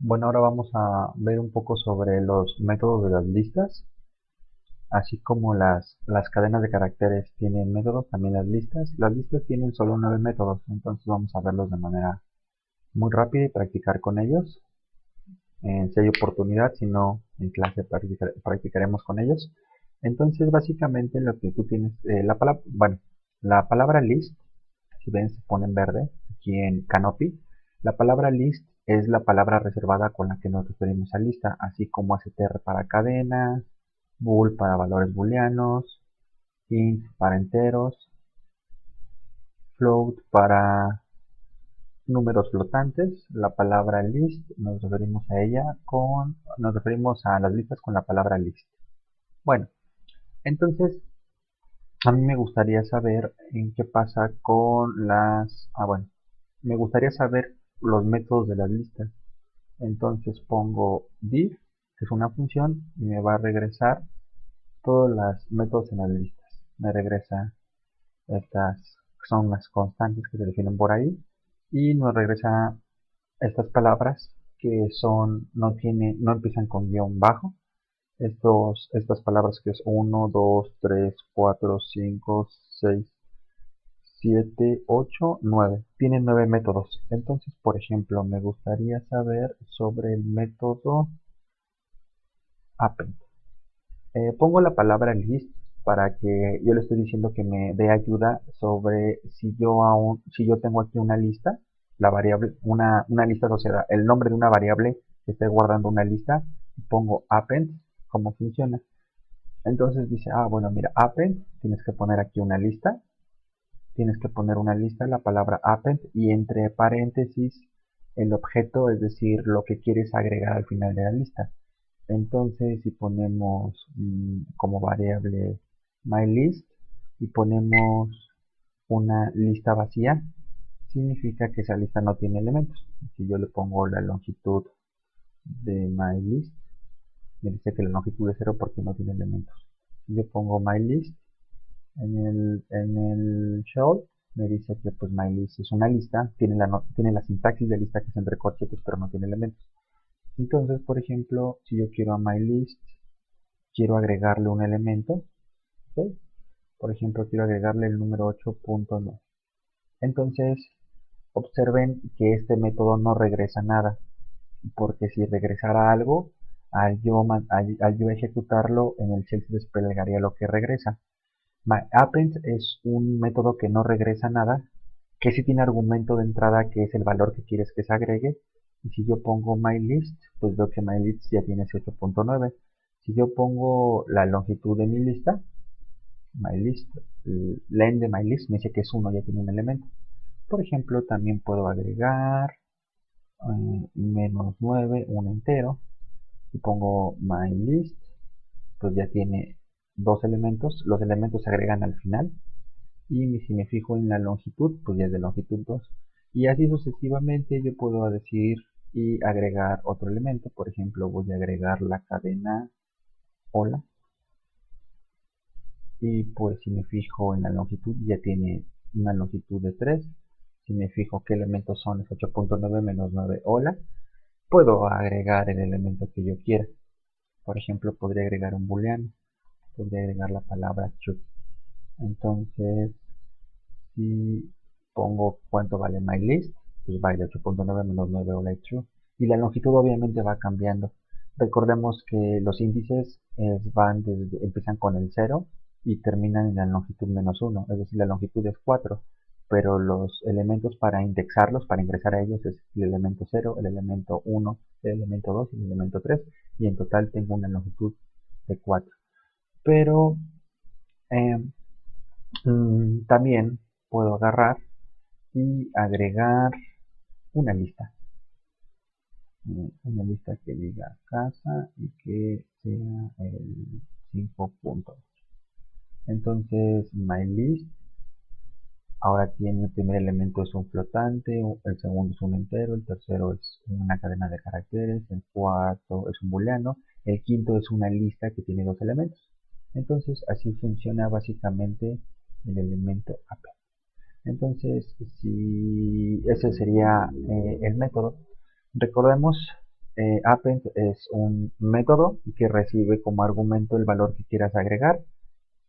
Bueno, ahora vamos a ver un poco sobre los métodos de las listas, así como las cadenas de caracteres tienen métodos, también las listas. Las listas tienen solo 9 métodos, entonces vamos a verlos de manera muy rápida y practicar con ellos. Si hay oportunidad, si no, en clase practicaremos con ellos. Entonces, básicamente lo que tú tienes, la palabra list, si ven, se pone en verde aquí en Canopy. La palabra list es la palabra reservada con la que nos referimos a lista, así como str para cadenas, bool para valores booleanos, int para enteros, float para números flotantes. La palabra list nos referimos a las listas con la palabra list. Bueno, entonces a mí me gustaría saber en qué pasa con me gustaría saber los métodos de las listas. Entonces pongo div, que es una función, y me va a regresar todos los métodos en las listas. Me regresa estas, que son las constantes que se definen por ahí, y nos regresa estas palabras que no empiezan con guión bajo. Estas palabras que es uno 2 3 4 5 6 7 8 9 tienen 9 métodos. Entonces, por ejemplo, me gustaría saber sobre el método append. Pongo la palabra list para que yo le estoy diciendo que me dé ayuda sobre si yo tengo aquí una lista, la variable, una lista asociada, el nombre de una variable que esté guardando una lista, y pongo append, cómo funciona. Entonces dice, bueno, mira, append, tienes que poner aquí una lista, tienes que poner una lista, la palabra append, y entre paréntesis el objeto, es decir, lo que quieres agregar al final de la lista. Entonces, si ponemos como variable myList y ponemos una lista vacía, significa que esa lista no tiene elementos. Si yo le pongo la longitud de myList, me dice que la longitud es 0 porque no tiene elementos. Si yo pongo myList en el shell, me dice que pues myList es una lista, tiene la sintaxis de lista que es entre corchetes, pero no tiene elementos. Entonces, por ejemplo, si yo quiero a myList, quiero agregarle un elemento, ¿ok? Por ejemplo, quiero agregarle el número 8.9. Entonces, observen que este método no regresa nada, porque si regresara algo, al yo ejecutarlo, en el shell se desplegaría lo que regresa. MyAppend es un método que no regresa nada, que sí tiene argumento de entrada que es el valor que quieres que se agregue. Y si yo pongo myList, pues veo que myList ya tiene ese 8.9. Si yo pongo la longitud de mi lista, myList, len de myList me dice que es 1, ya tiene un elemento. Por ejemplo, también puedo agregar menos 9, un entero. Si pongo myList, pues ya tiene dos elementos. Los elementos se agregan al final. Y si me fijo en la longitud, pues ya es de longitud 2. Y así sucesivamente yo puedo decir y agregar otro elemento. Por ejemplo, voy a agregar la cadena hola. Y pues si me fijo en la longitud, ya tiene una longitud de 3. Si me fijo qué elementos son, es 8.9 menos 9 hola. Puedo agregar el elemento que yo quiera. Por ejemplo, podría agregar un booleano. Podría agregar la palabra true. Entonces, si pongo cuánto vale myList, pues vale 8.9 menos 9 hola y true. Y la longitud obviamente va cambiando. Recordemos que los índices empiezan con el 0 y terminan en la longitud menos 1, es decir, la longitud es 4, pero los elementos para indexarlos, para ingresar a ellos, es el elemento 0, el elemento 1, el elemento 2 y el elemento 3, y en total tengo una longitud de 4. Pero eh, también puedo agarrar y agregar una lista. Una lista que diga casa y que sea el 5 puntos. Entonces, myList ahora tiene el primer elemento es un flotante, el segundo es un entero, el tercero es una cadena de caracteres, el cuarto es un booleano, el quinto es una lista que tiene dos elementos. Entonces, así funciona básicamente el elemento append. Entonces, si ese sería el método, recordemos append es un método que recibe como argumento el valor que quieras agregar.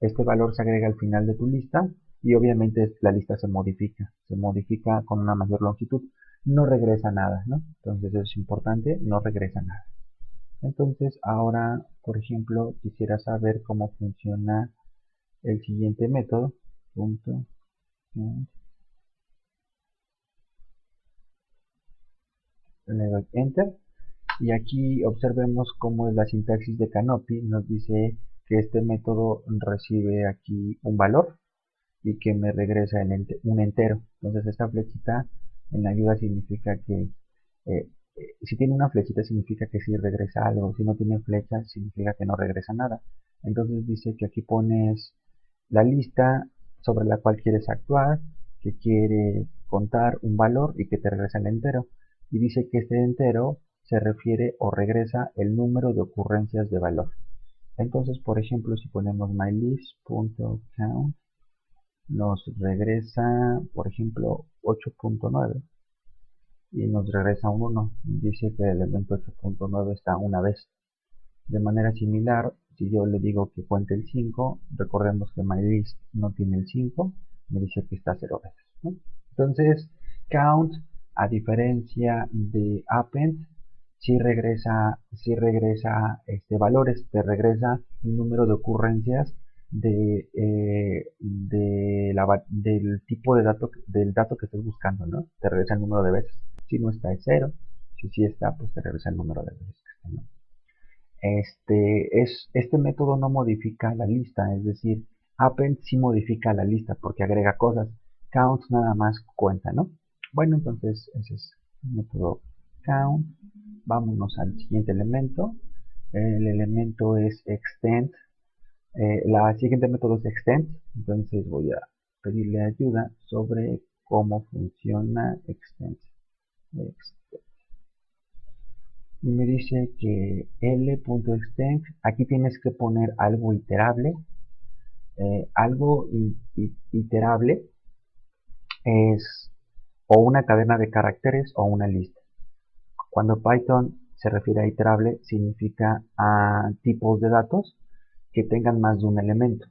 Este valor se agrega al final de tu lista y obviamente la lista se modifica con una mayor longitud. No regresa nada, ¿no? Entonces eso es importante, no regresa nada. Entonces ahora, por ejemplo, quisiera saber cómo funciona el siguiente método. Punto, le doy enter y aquí observemos cómo es la sintaxis de Canopy. Nos dice que este método recibe aquí un valor y que me regresa un entero. Entonces esta flechita en la ayuda significa que si tiene una flechita significa que sí regresa algo, si no tiene flecha significa que no regresa nada. Entonces dice que aquí pones la lista sobre la cual quieres actuar, que quieres contar un valor y que te regresa el entero. Y dice que este entero se refiere o regresa el número de ocurrencias de valor. Entonces, por ejemplo, si ponemos mylist.count, nos regresa, por ejemplo, 8.9 y nos regresa un 1. Dice que el elemento 8.9 está una vez. De manera similar, si yo le digo que cuente el 5, recordemos que mylist no tiene el 5, me dice que está 0 veces, ¿no? Entonces, count, a diferencia de append, si regresa valores, te regresa el número de ocurrencias del tipo de dato, del dato que estés buscando, ¿no? Te regresa el número de veces. Si no está, es 0. Si sí está, pues te regresa el número de veces que está, ¿no? Este método no modifica la lista, es decir, append sí modifica la lista porque agrega cosas. Count nada más cuenta, ¿no? Bueno, entonces ese es el método count. Vámonos al siguiente elemento. El elemento es extend. La siguiente método es extend. Entonces voy a pedirle ayuda sobre cómo funciona extend. Y me dice que l.extend, aquí tienes que poner algo iterable. Algo iterable es o una cadena de caracteres o una lista. Cuando Python se refiere a iterable, significa a tipos de datos que tengan más de un elemento.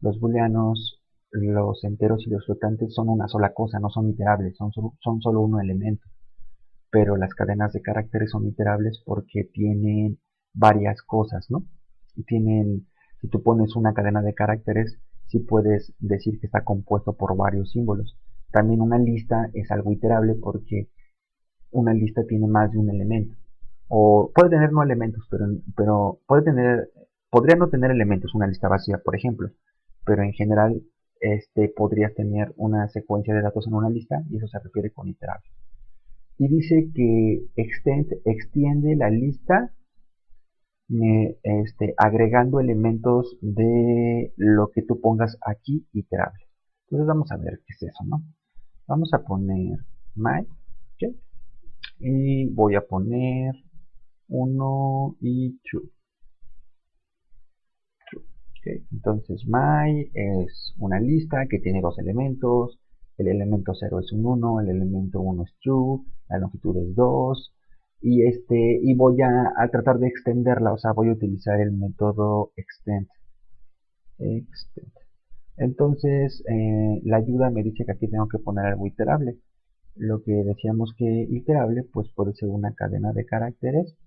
Los booleanos, los enteros y los flotantes son una sola cosa, no son iterables, son solo un elemento. Pero las cadenas de caracteres son iterables porque tienen varias cosas, ¿no? Si tú pones una cadena de caracteres, sí puedes decir que está compuesto por varios símbolos. También una lista es algo iterable porque una lista tiene más de un elemento. O puede tener no elementos, pero podría no tener elementos, una lista vacía, por ejemplo. Pero en general, podrías tener una secuencia de datos en una lista y eso se refiere con iterable. Y dice que extiende la lista agregando elementos de lo que tú pongas aquí iterable. Entonces vamos a ver qué es eso, ¿no? Vamos a poner my, ¿okay? Y voy a poner 1 y 2. Okay. Entonces my es una lista que tiene dos elementos. El elemento 0 es un 1, el elemento 1 es true, la longitud es 2. Y voy a tratar de extenderla, o sea, voy a utilizar el método extend. Entonces, la ayuda me dice que aquí tengo que poner algo iterable. Lo que decíamos que iterable, pues puede ser una cadena de caracteres,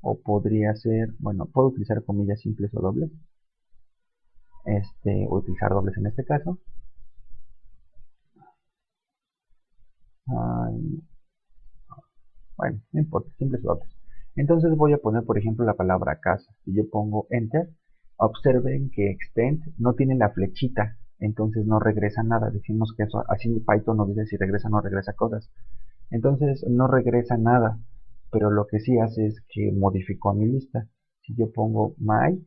o podría ser, bueno, puedo utilizar comillas simples o dobles. O utilizar dobles en este caso. Bueno, no importa, simples o dobles. Entonces voy a poner, por ejemplo, la palabra casa. Si yo pongo enter, observen que extend no tiene la flechita, entonces no regresa nada. Decimos que eso, así Python nos dice si regresa o no regresa cosas. Entonces no regresa nada, pero lo que sí hace es que modificó a mi lista. Si yo pongo my,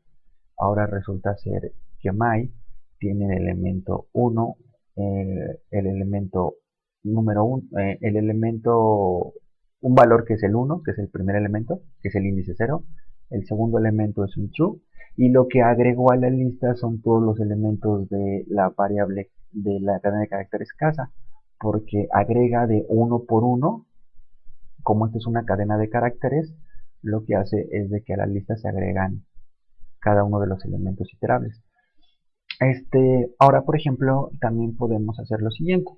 ahora resulta ser que my tiene el elemento 1, el elemento número 1, el elemento, un valor que es el 1, que es el primer elemento, que es el índice 0. El segundo elemento es un true. Y lo que agregó a la lista son todos los elementos de la variable de la cadena de caracteres casa, porque agrega de uno por uno, como esta es una cadena de caracteres, lo que hace es de que a la lista se agregan cada uno de los elementos iterables. Ahora, por ejemplo, también podemos hacer lo siguiente.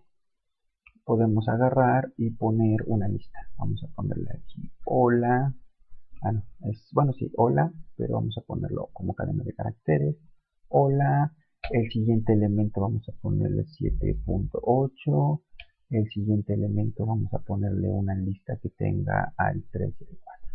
Podemos agarrar y poner una lista. Vamos a ponerle aquí hola. No, bueno, sí, hola, pero vamos a ponerlo como cadena de caracteres. Hola. El siguiente elemento vamos a ponerle 7.8. El siguiente elemento vamos a ponerle una lista que tenga al 3 y al 4.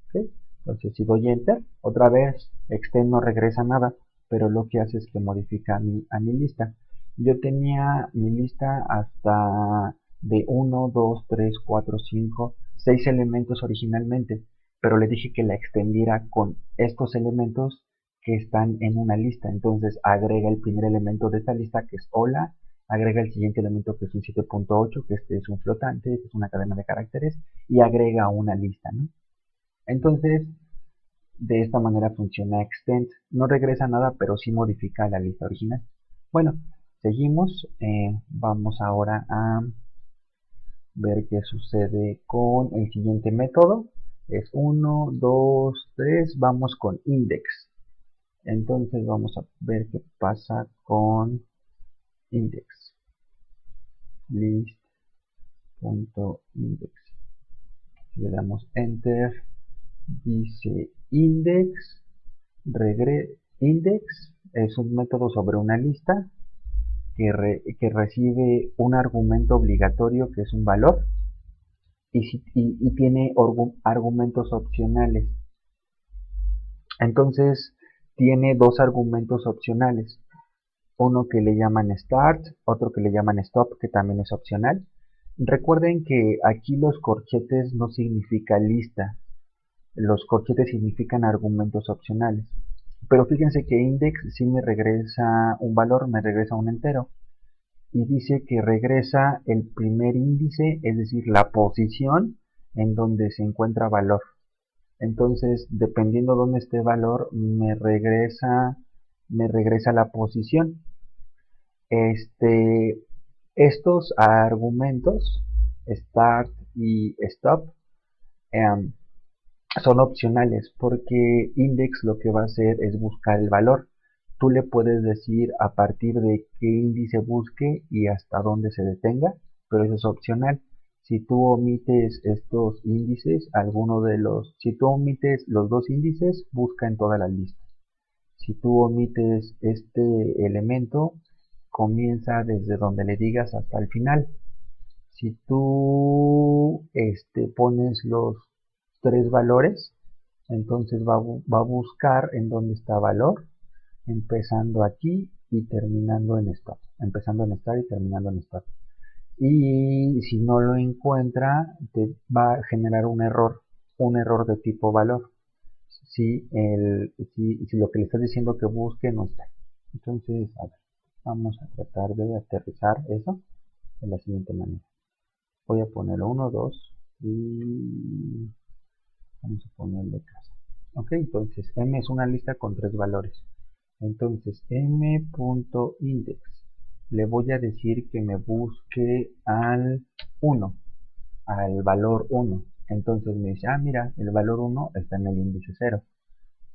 ¿Okay? Entonces, si doy enter, otra vez extend no regresa nada, pero lo que hace es que modifica a mi lista. Yo tenía mi lista hasta de 1, 2, 3, 4, 5, 6 elementos originalmente, pero le dije que la extendiera con estos elementos que están en una lista. Entonces agrega el primer elemento de esta lista, que es hola, agrega el siguiente elemento, que es un 7.8, que este es un flotante, que es una cadena de caracteres, y agrega una lista, ¿no? Entonces, de esta manera funciona extend. No regresa nada, pero sí modifica la lista original. Bueno, seguimos. Vamos ahora a ver qué sucede con el siguiente método. Es 1, 2, 3. Vamos con index. Entonces vamos a ver qué pasa con index. List.index. Le damos enter. Dice index. Index es un método sobre una lista que recibe un argumento obligatorio que es un valor y tiene argumentos opcionales. Entonces tiene dos argumentos opcionales, uno que le llaman start, otro que le llaman stop, que también es opcional. Recuerden que aquí los corchetes no significa lista, los corchetes significan argumentos opcionales. Pero fíjense que index sí me regresa un valor, me regresa un entero. Y dice que regresa el primer índice, es decir, la posición en donde se encuentra valor. Entonces, dependiendo dónde esté valor, me regresa la posición. Estos argumentos, start y stop, son opcionales porque index lo que va a hacer es buscar el valor. Tú le puedes decir a partir de qué índice busque y hasta dónde se detenga, pero eso es opcional. Si tú omites estos índices, si tú omites los dos índices, busca en toda la lista. Si tú omites este elemento, comienza desde donde le digas hasta el final. Si tú pones los tres valores, entonces va a buscar en dónde está valor, empezando aquí y terminando en stop. Empezando en start y terminando en stop. Y si no lo encuentra, te va a generar un error de tipo valor. Si lo que le estás diciendo que busque no está. Entonces, a ver, vamos a tratar de aterrizar eso de la siguiente manera. Voy a poner 1, 2 y vamos a ponerle casa. Ok, entonces m es una lista con tres valores. Entonces m.index le voy a decir que me busque al 1, al valor 1. Entonces me dice, mira, el valor 1 está en el índice 0.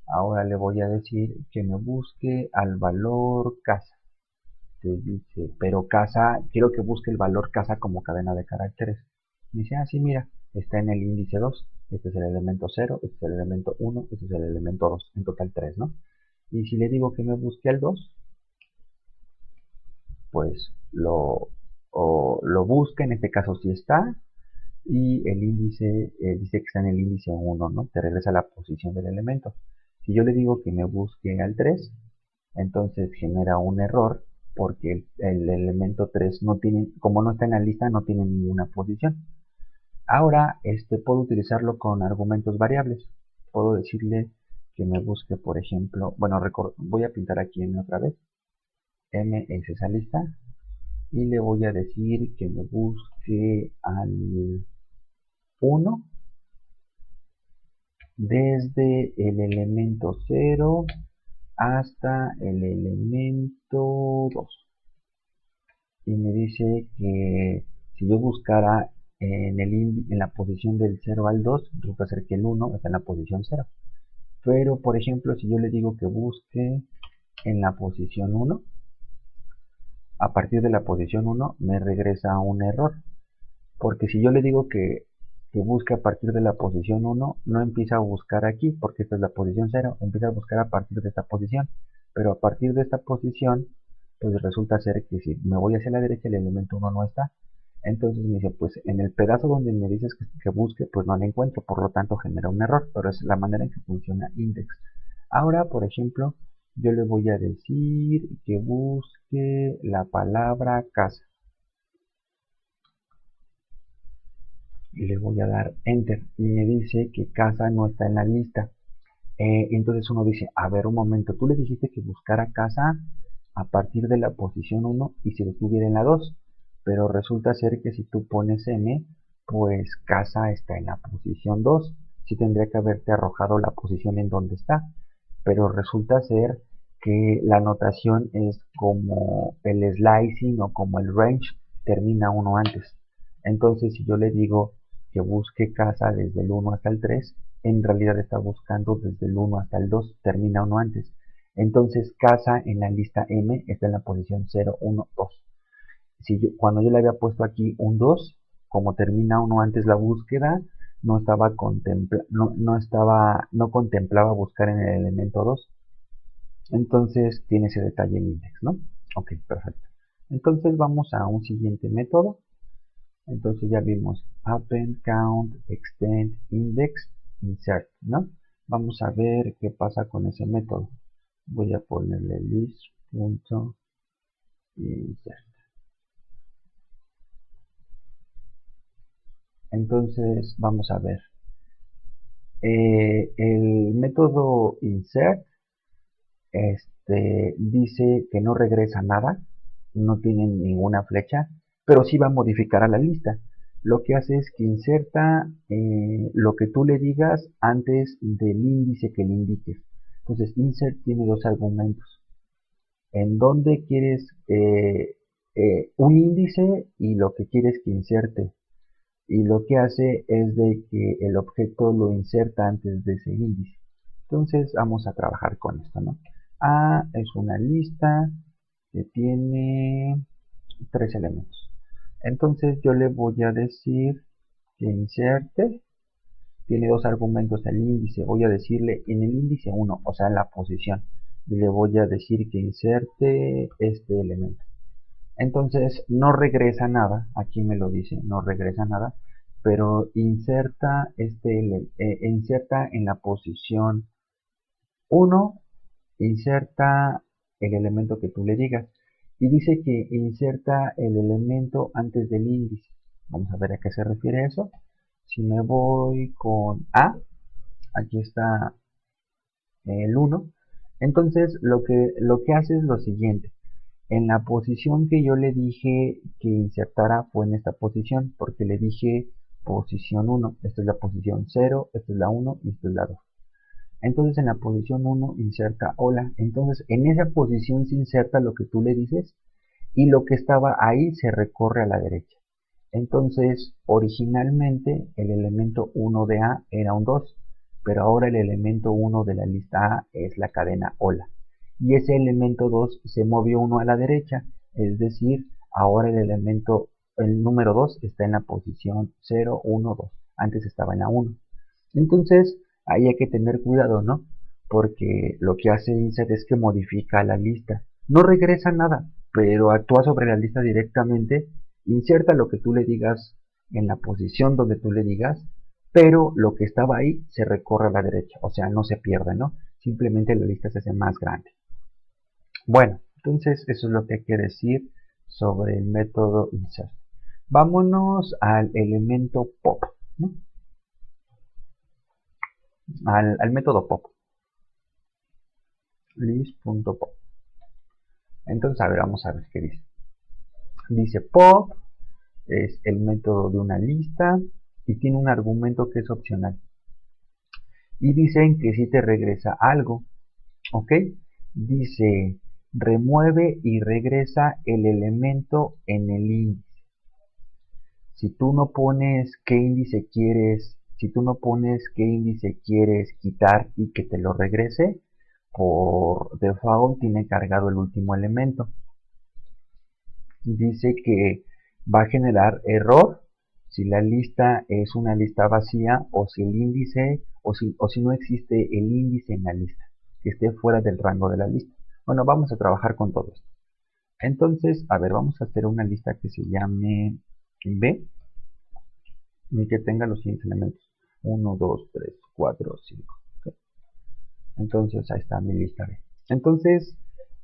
Ahora le voy a decir que me busque al valor casa. Te dice, pero casa, quiero que busque el valor casa como cadena de caracteres. Me dice, sí, mira, está en el índice 2. Este es el elemento 0, este es el elemento 1, este es el elemento 2. En total 3, ¿no? Y si le digo que me busque al 2, pues lo busca, en este caso sí está, y el índice dice que está en el índice 1, ¿no? Te regresa a la posición del elemento. Si yo le digo que me busque al 3, entonces genera un error porque el elemento 3 no tiene, como no está en la lista, no tiene ninguna posición. Ahora, puedo utilizarlo con argumentos variables. Puedo decirle que me busque, por ejemplo, bueno, voy a pintar aquí m otra vez. M es esa lista. Y le voy a decir que me busque al 1 desde el elemento 0 hasta el elemento 2. Y me dice que si yo buscara en la posición del 0 al 2, resulta ser que el 1 está en la posición 0. Pero, por ejemplo, si yo le digo que busque en la posición 1, a partir de la posición 1 me regresa un error. Porque si yo le digo que busque a partir de la posición 1, no empieza a buscar aquí, porque esta es la posición 0, empieza a buscar a partir de esta posición. Pero a partir de esta posición, pues resulta ser que si me voy hacia la derecha, el elemento 1 no está. Entonces me dice, pues en el pedazo donde me dices que busque, pues no lo encuentro, por lo tanto genera un error, pero es la manera en que funciona index. Ahora, por ejemplo, yo le voy a decir que busque la palabra casa. Y le voy a dar enter y me dice que casa no está en la lista. Entonces uno dice, a ver un momento, tú le dijiste que buscara casa a partir de la posición 1 y se detuviera en la 2, pero resulta ser que si tú pones M, pues casa está en la posición 2. Sí tendría que haberte arrojado la posición en donde está, pero resulta ser que la notación es como el slicing o como el range termina uno antes. Entonces si yo le digo que busque casa desde el 1 hasta el 3, en realidad está buscando desde el 1 hasta el 2, termina uno antes. Entonces casa en la lista M está en la posición 0, 1, 2. Cuando yo le había puesto aquí un 2, como termina uno antes la búsqueda, no contemplaba buscar en el elemento 2. Entonces tiene ese detalle el index, ¿no? Ok, perfecto. Entonces vamos a un siguiente método. Entonces ya vimos append, count, extend, index, insert, ¿no? Vamos a ver qué pasa con ese método. Voy a ponerle list.insert. Entonces vamos a ver. El método insert dice que no regresa nada, no tiene ninguna flecha, pero sí va a modificar a la lista. Lo que hace es que inserta lo que tú le digas antes del índice que le indiques. Entonces, insert tiene dos argumentos. En donde quieres un índice y lo que quieres que inserte. Y lo que hace es de que el objeto lo inserta antes de ese índice. Entonces, vamos a trabajar con esto, ¿no? A es una lista que tiene 3 elementos. Entonces yo le voy a decir que inserte, tiene dos argumentos el índice, voy a decirle en el índice 1, o sea en la posición, y le voy a decir que inserte este elemento. Entonces no regresa nada, aquí me lo dice, no regresa nada, pero inserta, inserta en la posición 1, inserta el elemento que tú le digas. Y dice que inserta el elemento antes del índice. Vamos a ver a qué se refiere eso. Si me voy con A, aquí está el 1. Entonces lo que hace es lo siguiente. En la posición que yo le dije que insertara fue en esta posición, porque le dije posición 1. Esta es la posición 0, esta es la 1 y esta es la 2. Entonces en la posición 1 inserta hola. Entonces en esa posición se inserta lo que tú le dices y lo que estaba ahí se recorre a la derecha. Entonces originalmente el elemento 1 de A era un 2, pero ahora el elemento 1 de la lista A es la cadena hola. Y ese elemento 2 se movió uno a la derecha, es decir, ahora el número 2 está en la posición 0, 1, 2. Antes estaba en la 1. Entonces, ahí hay que tener cuidado, ¿no? Porque lo que hace insert es que modifica la lista. No regresa nada, pero actúa sobre la lista directamente, inserta lo que tú le digas en la posición donde tú le digas, pero lo que estaba ahí se recorre a la derecha, o sea, no se pierde, ¿no? Simplemente la lista se hace más grande. Bueno, entonces eso es lo que hay que decir sobre el método insert. Vámonos al elemento pop, ¿no? Al método pop. List.pop. Entonces, a ver, vamos a ver qué dice. Dice pop es el método de una lista y tiene un argumento que es opcional. Y dicen que si te regresa algo, ¿ok? Dice remueve y regresa el elemento en el índice. Si tú no pones qué índice quieres, si tú no pones qué índice quieres quitar y que te lo regrese, por default tiene cargado el último elemento. Dice que va a generar error si la lista es una lista vacía o si el índice o si no existe el índice en la lista, que esté fuera del rango de la lista. Bueno, vamos a trabajar con todo esto. Entonces, a ver, vamos a hacer una lista que se llame B y que tenga los siguientes elementos: 1, 2, 3, 4, 5. ¿Okay? Entonces, ahí está mi lista B. Entonces,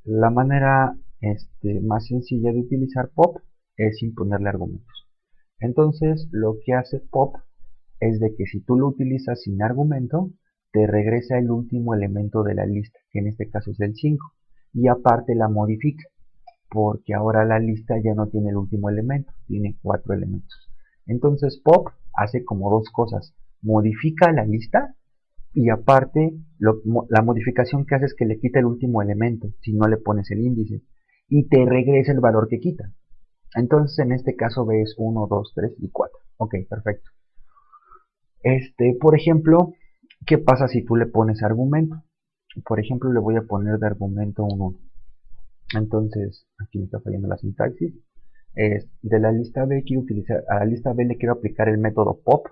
la manera más sencilla de utilizar pop es sin ponerle argumentos. Entonces, lo que hace pop es de que si tú lo utilizas sin argumento, te regresa el último elemento de la lista, que en este caso es el 5, y aparte la modifica, porque ahora la lista ya no tiene el último elemento, tiene 4 elementos. Entonces pop hace como dos cosas: modifica la lista y aparte la modificación que hace es que le quita el último elemento si no le pones el índice y te regresa el valor que quita. Entonces en este caso ves 1, 2, 3 y 4. Ok, perfecto. Por ejemplo, ¿qué pasa si tú le pones argumento? Por ejemplo, le voy a poner de argumento un 1. Entonces, aquí me está fallando la sintaxis. De la lista B quiero utilizar, a la lista B le quiero aplicar el método pop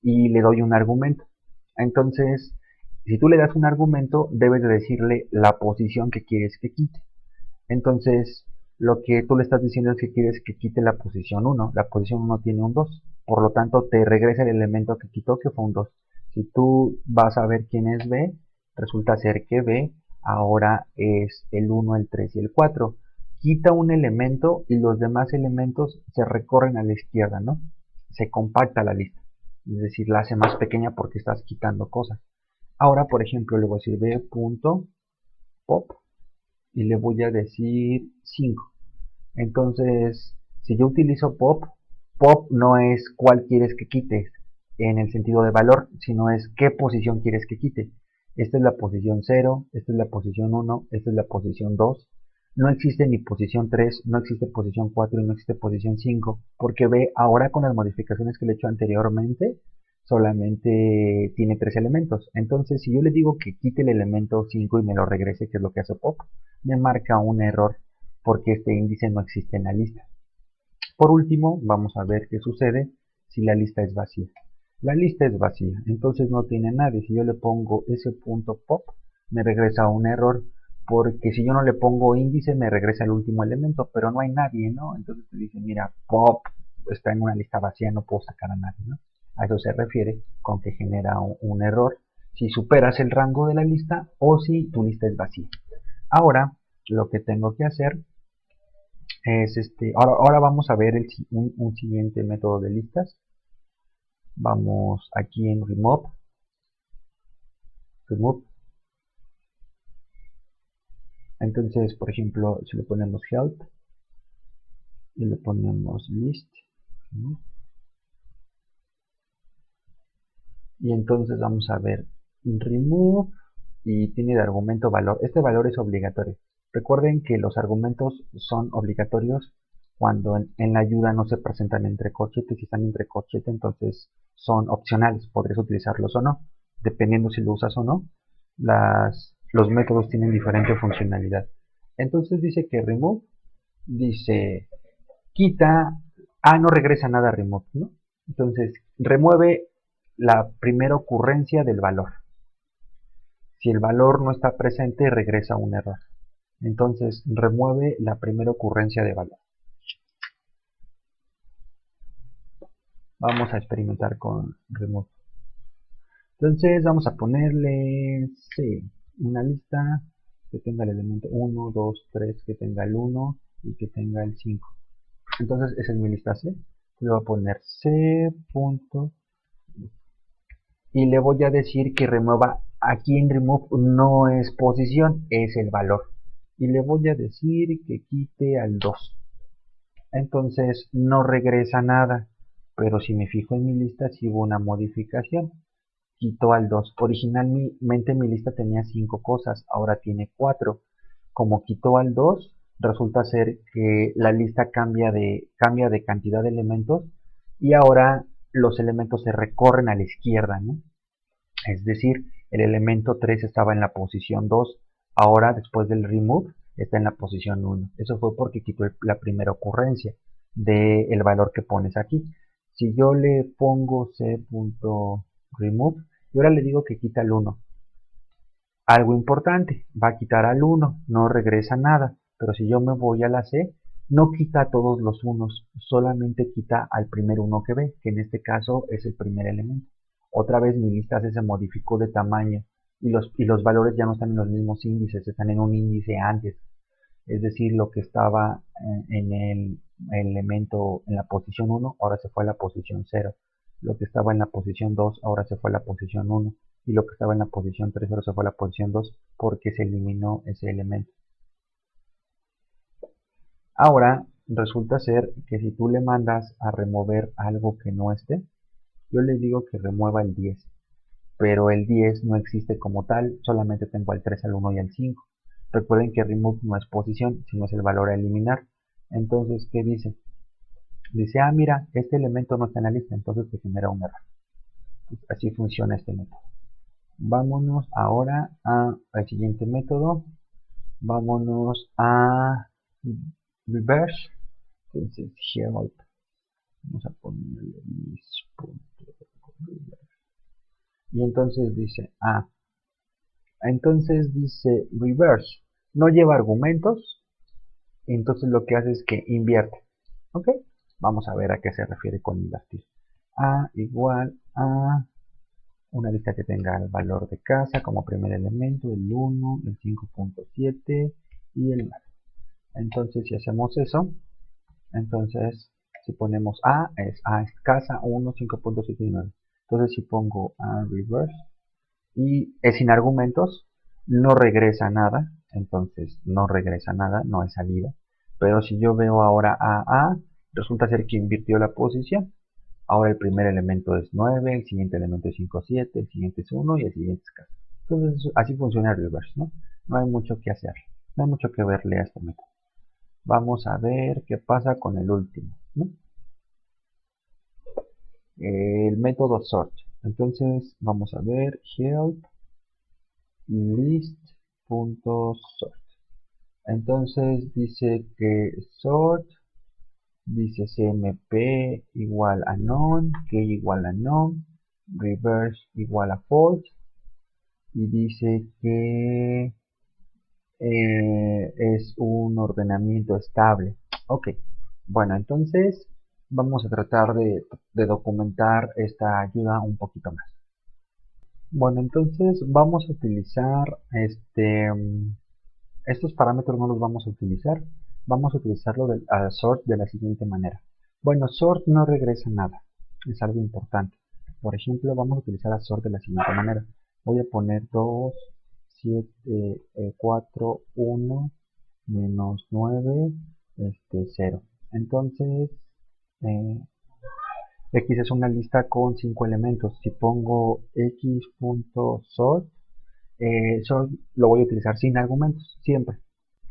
y le doy un argumento. Entonces, si tú le das un argumento, debes de decirle la posición que quieres que quite. Entonces, lo que tú le estás diciendo es que quieres que quite la posición 1. La posición 1 tiene un 2. Por lo tanto, te regresa el elemento que quitó, que fue un 2. Si tú vas a ver quién es B, resulta ser que B ahora es el 1, el 3 y el 4. Quita un elemento y los demás elementos se recorren a la izquierda, ¿no? Se compacta la lista. Es decir, la hace más pequeña porque estás quitando cosas. Ahora, por ejemplo, le voy a decir B.pop y le voy a decir 5. Entonces, si yo utilizo pop, pop no es cuál quieres que quites en el sentido de valor, sino es qué posición quieres que quite. Esta es la posición 0, esta es la posición 1, esta es la posición 2. No existe ni posición 3, no existe posición 4 y no existe posición 5, porque ve, ahora con las modificaciones que le he hecho anteriormente, solamente tiene 3 elementos. Entonces, si yo le digo que quite el elemento 5 y me lo regrese, que es lo que hace pop, me marca un error porque este índice no existe en la lista. Por último, vamos a ver qué sucede si la lista es vacía. La lista es vacía, entonces no tiene nadie. Si yo le pongo ese punto pop, me regresa un error, porque si yo no le pongo índice, me regresa el último elemento, pero no hay nadie, ¿no? Entonces te dice, mira, pop está en una lista vacía, no puedo sacar a nadie, ¿no? A eso se refiere con que genera un error si superas el rango de la lista o si tu lista es vacía. Ahora, lo que tengo que hacer es ahora vamos a ver un siguiente método de listas. Vamos aquí en remove. Entonces, por ejemplo, si le ponemos help y le ponemos list, ¿no? Y entonces vamos a ver remove y tiene de argumento valor. Este valor es obligatorio. Recuerden que los argumentos son obligatorios cuando en la ayuda no se presentan entre corchetes. Si están entre corchetes, entonces son opcionales. Podrías utilizarlos o no. Dependiendo si lo usas o no, los métodos tienen diferente funcionalidad. Entonces dice que remove, dice quita, no regresa nada remove, ¿no? Entonces remueve la primera ocurrencia del valor. Si el valor no está presente, regresa un error. Entonces remueve la primera ocurrencia de valor. Vamos a experimentar con remove. Entonces vamos a ponerle una lista que tenga el elemento 1, 2, 3, que tenga el 1 y que tenga el 5. Entonces esa es mi lista C. Le voy a poner C. Y le voy a decir que remueva. Aquí en remove no es posición, es el valor. Y le voy a decir que quite al 2. Entonces no regresa nada. Pero si me fijo en mi lista, sí hubo una modificación. Quitó al 2. Originalmente mi lista tenía 5 cosas, ahora tiene 4. Como quitó al 2, resulta ser que la lista cambia de cantidad de elementos y ahora los elementos se recorren a la izquierda, ¿no? Es decir, el elemento 3 estaba en la posición 2, ahora después del remove está en la posición 1. Eso fue porque quitó la primera ocurrencia del valor que pones aquí. Si yo le pongo c.remove y ahora le digo que quita el 1, algo importante, va a quitar al 1, no regresa nada, pero si yo me voy a la C, no quita todos los unos, solamente quita al primer uno que ve, que en este caso es el primer elemento. Otra vez mi lista C se modificó de tamaño y los valores ya no están en los mismos índices, están en un índice antes. Es decir, lo que estaba en el elemento en la posición 1 ahora se fue a la posición 0. Lo que estaba en la posición 2 ahora se fue a la posición 1. Y lo que estaba en la posición 3 ahora se fue a la posición 2 porque se eliminó ese elemento. Ahora resulta ser que si tú le mandas a remover algo que no esté, yo le digo que remueva el 10. Pero el 10 no existe como tal, solamente tengo al 3, al 1 y al 5. Recuerden que remove no es posición, sino es el valor a eliminar. Entonces, ¿qué dice? Dice, ah, mira, este elemento no está en la lista, entonces te genera un error. Entonces, así funciona este método. Vámonos ahora al siguiente método. Vámonos a reverse. Entonces, help. Vamos a ponerle this.reverse. Y entonces dice, entonces dice reverse, no lleva argumentos, entonces lo que hace es que invierte. ¿Ok? Vamos a ver a qué se refiere con invertir. A igual a una lista que tenga el valor de casa como primer elemento, el 1, el 5.7 y el 9. Entonces si hacemos eso, entonces si ponemos A es casa, 1, 5.7 y 9. Entonces si pongo a reverse y es sin argumentos, no regresa nada, entonces no regresa nada, no hay salida. Pero si yo veo ahora a, resulta ser que invirtió la posición. Ahora el primer elemento es 9, el siguiente elemento es 5, 7, el siguiente es 1 y el siguiente es casa. Entonces así funciona el reverse, ¿no? No hay mucho que hacer, no hay mucho que verle a este método. Vamos a ver qué pasa con el último, ¿no? El método sort. Entonces vamos a ver help list.sort. Entonces dice que sort, dice cmp igual a none, key igual a none, reverse igual a false, y dice que es un ordenamiento estable. Ok, bueno, entonces vamos a tratar de documentar esta ayuda un poquito más. Bueno, entonces vamos a utilizar estos parámetros no los vamos a utilizar. Vamos a utilizarlo a sort de la siguiente manera. Bueno, sort no regresa nada. Es algo importante. Por ejemplo, vamos a utilizar a sort de la siguiente manera. Voy a poner 2, 7, 4, 1, menos 9, 0. Entonces, X es una lista con 5 elementos. Si pongo x.sort, sort lo voy a utilizar sin argumentos, siempre.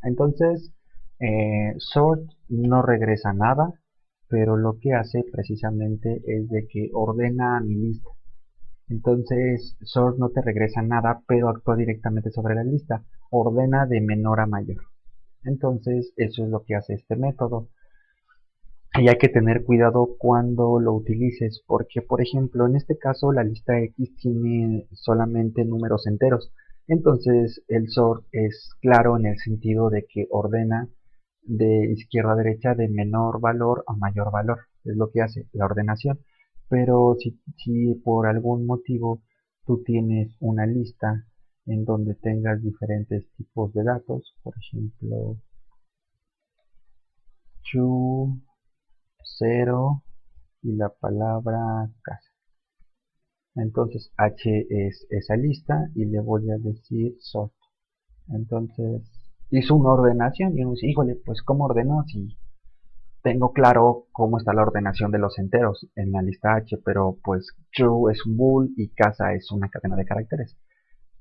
Entonces, sort no regresa nada, pero lo que hace precisamente es de que ordena mi lista. Entonces, sort no te regresa nada, pero actúa directamente sobre la lista, ordena de menor a mayor. Entonces, eso es lo que hace este método. Y hay que tener cuidado cuando lo utilices, porque por ejemplo en este caso la lista X tiene solamente números enteros. Entonces el sort es claro en el sentido de que ordena de izquierda a derecha de menor valor a mayor valor. Es lo que hace la ordenación. Pero si por algún motivo tú tienes una lista en donde tengas diferentes tipos de datos, por ejemplo, true, 0 y la palabra casa. Entonces H es esa lista y le voy a decir sort. Entonces hizo una ordenación y uno dice, híjole, pues ¿cómo ordenó? Si tengo claro cómo está la ordenación de los enteros en la lista H, pero pues true es un bool y casa es una cadena de caracteres.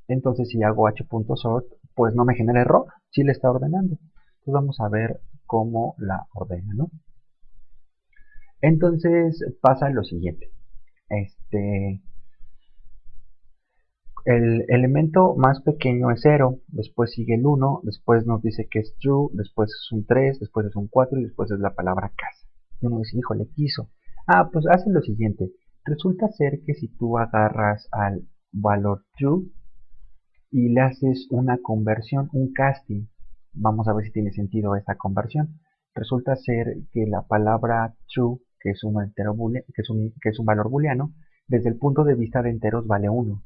Entonces si hago h.sort, pues no me genera error, sí le está ordenando. Entonces vamos a ver cómo la ordena, ¿no? Entonces pasa lo siguiente. El elemento más pequeño es 0, después sigue el 1, después nos dice que es true, después es un 3, después es un 4 y después es la palabra casa. Y uno dice, híjole, ¿qué hizo? Ah, pues hace lo siguiente. Resulta ser que si tú agarras al valor true y le haces una conversión, un casting, vamos a ver si tiene sentido esta conversión. Resulta ser que la palabra true, que es un entero que es un valor booleano, desde el punto de vista de enteros vale 1.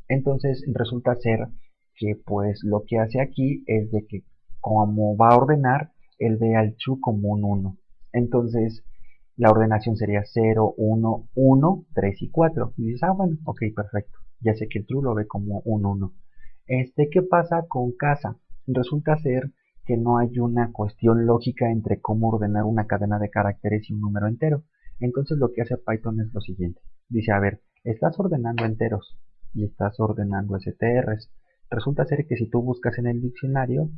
Entonces resulta ser que pues lo que hace aquí es de que como va a ordenar, él ve al true como un 1. Entonces la ordenación sería 0, 1, 1, 3 y 4. Y dices, ah, bueno, ok, perfecto. Ya sé que el true lo ve como un 1. ¿Qué pasa con casa? Resulta ser que no hay una cuestión lógica entre cómo ordenar una cadena de caracteres y un número entero. Entonces lo que hace Python es lo siguiente. Dice, a ver, estás ordenando enteros y estás ordenando STRs. Resulta ser que si tú buscas en el diccionario,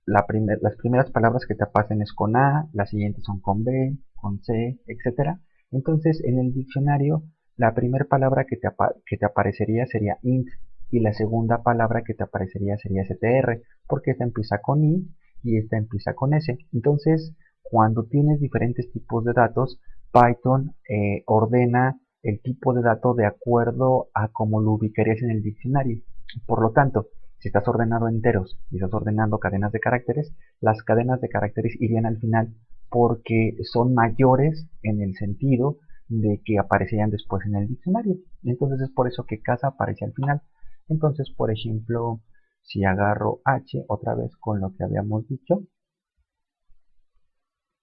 las primeras palabras que te aparecen es con A, las siguientes son con B, con C, etc. Entonces en el diccionario, la primera palabra que te aparecería sería int y la segunda palabra que te aparecería sería str, porque esta empieza con i y esta empieza con s. Entonces, cuando tienes diferentes tipos de datos, Python ordena el tipo de dato de acuerdo a cómo lo ubicarías en el diccionario. Por lo tanto, si estás ordenando enteros y estás ordenando cadenas de caracteres, las cadenas de caracteres irían al final porque son mayores en el sentido de que aparecerían después en el diccionario. Entonces es por eso que casa aparece al final. Entonces, por ejemplo, si agarro h otra vez con lo que habíamos dicho,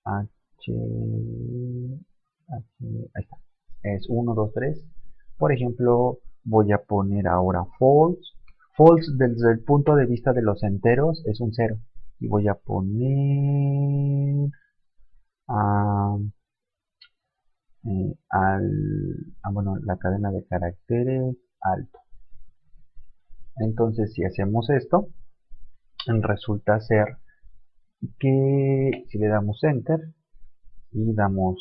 h, ahí está, es 1, 2, 3. Por ejemplo, voy a poner ahora false. False desde el punto de vista de los enteros es un 0. Y voy a poner bueno, la cadena de caracteres alto. Entonces, si hacemos esto, resulta ser que si le damos enter y damos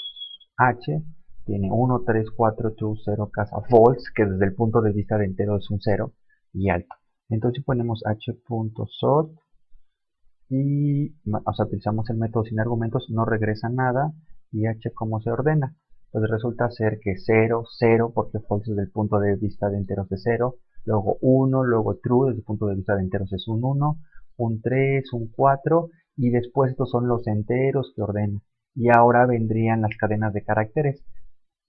h, tiene 1, 3, 4, 2, 0, casa false, que desde el punto de vista de entero es un 0 y alto. Entonces ponemos h.sort y utilizamos el método sin argumentos, no regresa nada y h como se ordena. Pues resulta ser que 0, 0, porque false desde el punto de vista de enteros es 0, luego 1, luego true desde el punto de vista de enteros es un 1, un 3, un 4 y después estos son los enteros que ordena. Y ahora vendrían las cadenas de caracteres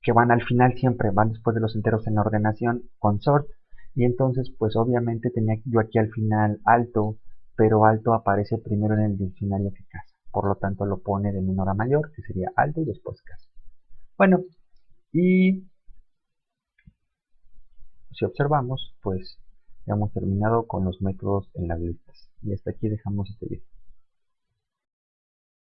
que van al final siempre, van después de los enteros en la ordenación con sort. Y entonces, pues obviamente tenía yo aquí al final alto, pero alto aparece primero en el diccionario que casa. Por lo tanto, lo pone de menor a mayor, que sería alto y después casa. Bueno, y si observamos, pues ya hemos terminado con los métodos en las listas. Y hasta aquí dejamos este video.